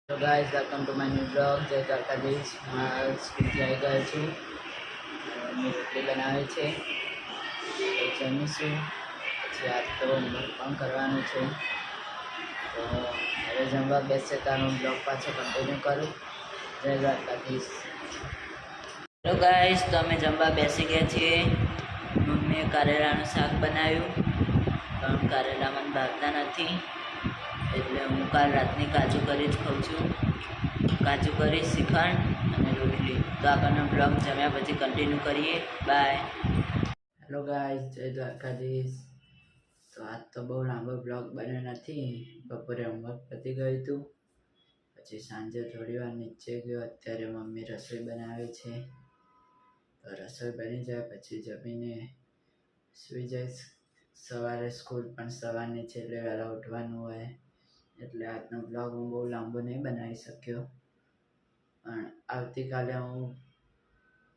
તો guys welcome to my new blog. જય દ્વારકાધીશ. સ્કૂલથી આવી ગયો છું. મમ્મી રોટલી બનાવે છે તો જમીશું. પછી આજ તો હોમવર્ક પણ કરવાનું છે. તો હવે જમવા બેસશે તારો બ્લોગ પાછો કન્ટિન્યુ કરું. જય દ્વારકાધીશ. હેલો ગાઈઝ, તો અમે જમવા બેસી ગયા છીએ. મમ્મીએ કારેલાનું શાક બનાવ્યું, પણ કારેલા મને ભાવતા નથી, એટલે હું કાલ રાતની કાજુ કરી જ ખાઉં છું. કાજુ કરી, શ્રીખંડ અને રોટલી. તો આગળનો બ્લોગ જમ્યા પછી કન્ટિન્યુ કરીએ. બાય. હેલો ગાઈઝ, જય દ્વારકાધીશ. તો આજ તો બહુ લાંબો બ્લોગ બન્યો નથી. બપોરે હોમવર્ક પતી ગયું હતું, પછી સાંજે થોડી વાર નીચે ગયો. અત્યારે મમ્મી રસોઈ બનાવે છે, તો રસોઈ બની જાય પછી જમીને સૂઈ જઈશ. સવારે સ્કૂલ પણ સવારની છે એટલે વહેલા ઉઠવાનું હોય, એટલે આજનો બ્લોગ હું બહુ લાંબો નહીં બનાવી શક્યો, પણ આવતીકાલે હું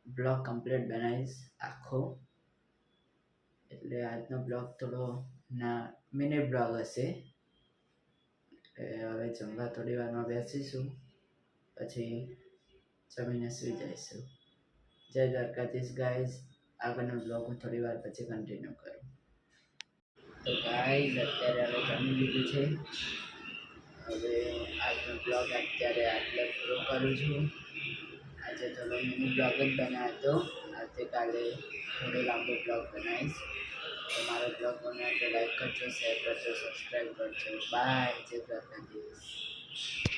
બ્લોગ કમ્પ્લીટ બનાવીશ આખો. એટલે આજનો બ્લોગ થોડો મિની બ્લોગ હશે. હવે જમવા થોડી વારમાં બેસીશું, પછી જમીને સૂઈ જઈશું. જય દ્વારકાધીશ ગાઈઝ. આગળનો બ્લોગ હું થોડી વાર પછી કન્ટિન્યુ કરું. તો ગાઈઝ અત્યારે હવે જમી લીધું છે. હવે આજનો બ્લોગ અત્યારે આટલે પૂરો કરું છું. આજે થોડો મિની બ્લોગ જ બનાવ્યો હતો. આવતીકાલે થોડો લાંબો બ્લોગ બનાવીશ. તો મારો બ્લોગ ગમે તો લાઈક કરજો, શેર કરજો, સબસ્ક્રાઈબ કરજો. બાય. જય દ્વારકાધીશ.